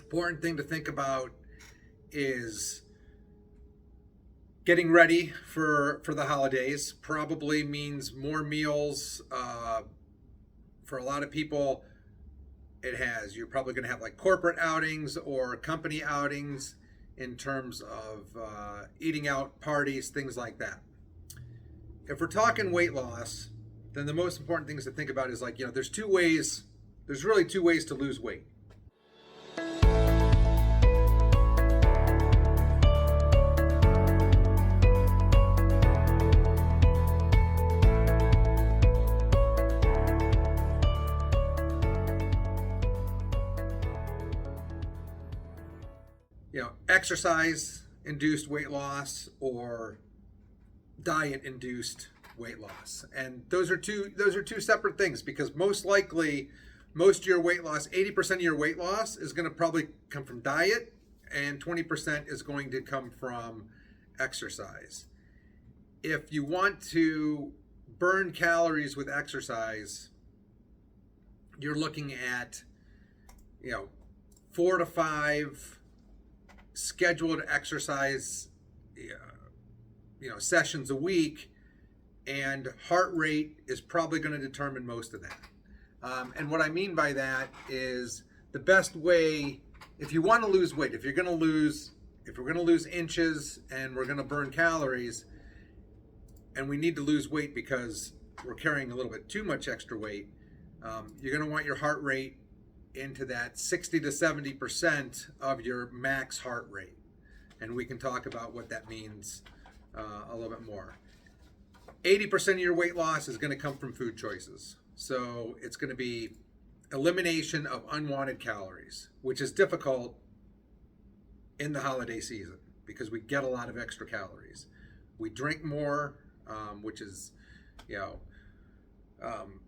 Important thing to think about is getting ready for the holidays. Probably means more meals. For a lot of people, you're probably going to have like corporate outings or company outings in terms of eating out, parties, things like that. If we're talking weight loss, then the most important things to think about is like, there's really two ways to lose weight. Exercise induced weight loss or diet induced weight loss. And those are two separate things, because most likely most of your weight loss, 80% of your weight loss is going to probably come from diet, and 20% is going to come from exercise. If you want to burn calories with exercise, you're looking at 4 to 5 scheduled exercise sessions a week, and heart rate is probably going to determine most of that. And what I mean by that is the best way, if you want to lose weight, if we're going to lose inches and we're going to burn calories, and we need to lose weight because we're carrying a little bit too much extra weight, you're going to want your heart rate into that 60 to 70% of your max heart rate. And we can talk about what that means a little bit more. 80% of your weight loss is going to come from food choices. So it's going to be elimination of unwanted calories, which is difficult in the holiday season because we get a lot of extra calories. We drink more, which is,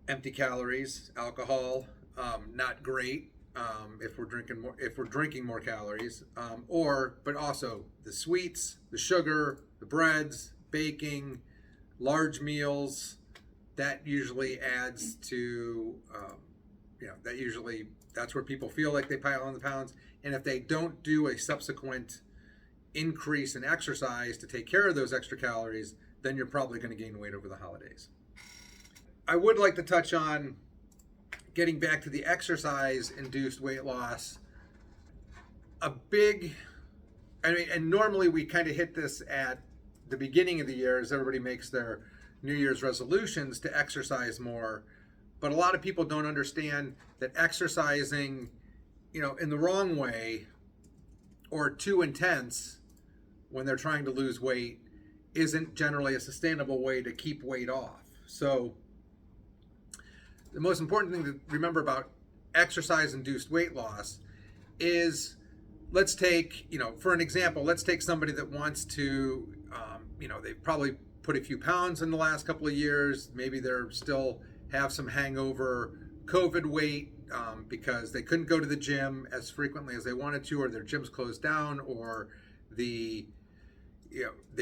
empty calories, alcohol, not great if we're drinking more calories, but also the sweets, the sugar, the breads, baking, large meals. That usually adds to that's where people feel like they pile on the pounds. And if they don't do a subsequent increase in exercise to take care of those extra calories, then you're probably going to gain weight over the holidays. I would like to touch on getting back to the exercise-induced weight loss. And normally we kind of hit this at the beginning of the year as everybody makes their New Year's resolutions to exercise more. But a lot of people don't understand that exercising, in the wrong way or too intense when they're trying to lose weight isn't generally a sustainable way to keep weight off. So the most important thing to remember about exercise-induced weight loss is, let's take, for an example, let's take somebody that wants to, they've probably put a few pounds in the last couple of years. Maybe they're still have some hangover COVID weight because they couldn't go to the gym as frequently as they wanted to, or their gym's closed down, or they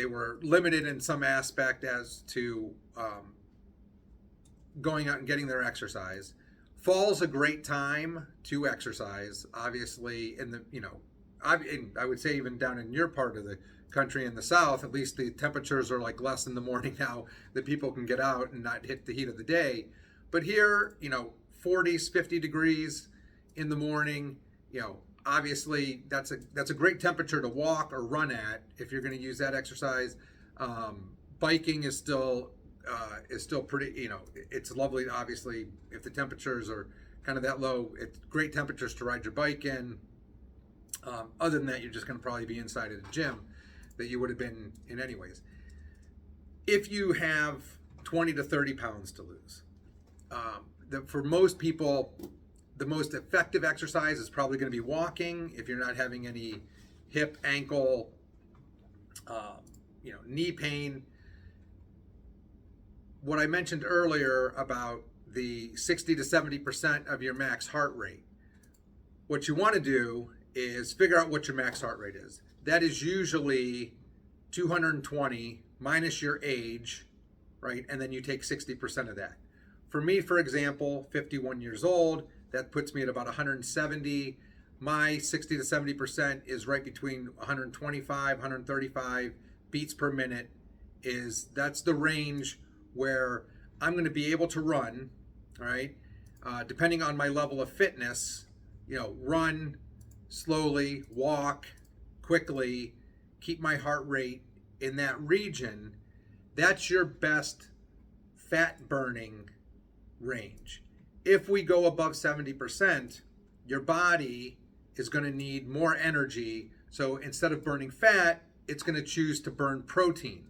were limited in some aspect as to going out and getting their exercise. Fall's a great time to exercise. Obviously, I would say even down in your part of the country in the South, at least the temperatures are like less in the morning now that people can get out and not hit the heat of the day. But here, 40s, 50 degrees in the morning, obviously that's a great temperature to walk or run at if you're going to use that exercise. Biking is still pretty, it's lovely. Obviously, if the temperatures are kind of that low, it's great temperatures to ride your bike in. Other than that, you're just going to probably be inside at the gym that you would have been in anyways. If you have 20 to 30 pounds to lose, for most people, the most effective exercise is probably going to be walking. If you're not having any hip, ankle, knee pain. What I mentioned earlier about the 60 to 70% of your max heart rate, what you want to do is figure out what your max heart rate is. That is usually 220 minus your age, right? And then you take 60% of that. For me, for example, 51 years old, that puts me at about 170. my 60 to 70% is right between 125, 135 beats per minute. That's the range where I'm going to be able to run, all right? Depending on my level of fitness, run slowly, walk quickly, keep my heart rate in that region. That's your best fat burning range. If we go above 70%, your body is going to need more energy. So instead of burning fat, it's going to choose to burn protein.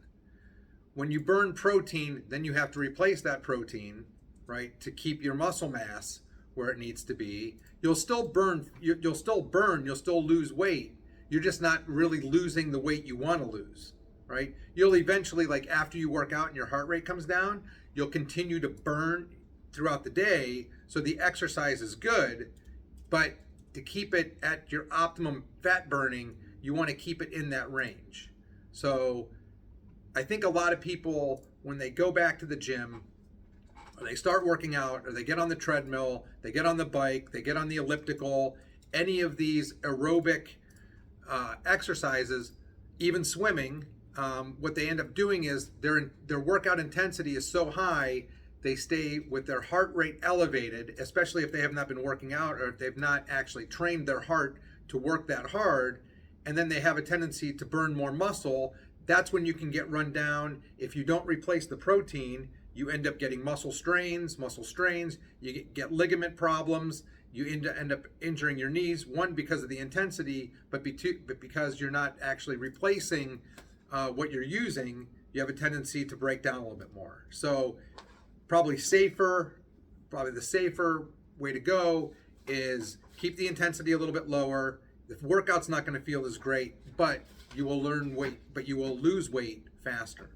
When you burn protein, then you have to replace that protein, right, to keep your muscle mass where it needs to be. You'll still lose weight. You're just not really losing the weight you want to lose, right? You'll eventually, like after you work out and your heart rate comes down, you'll continue to burn throughout the day. So the exercise is good, but to keep it at your optimum fat burning, you want to keep it in that range. So I think a lot of people, when they go back to the gym, or they start working out, or they get on the treadmill, they get on the bike, they get on the elliptical, any of these aerobic exercises, even swimming, what they end up doing is their workout intensity is so high, they stay with their heart rate elevated, especially if they have not been working out or if they've not actually trained their heart to work that hard, and then they have a tendency to burn more muscle. That's when you can get run down. If you don't replace the protein, you end up getting muscle strains, you get ligament problems, you end up injuring your knees, one, because of the intensity, but because you're not actually replacing what you're using, you have a tendency to break down a little bit more. So probably the safer way to go is keep the intensity a little bit lower. The workout's not going to feel as great, but you will lose weight faster.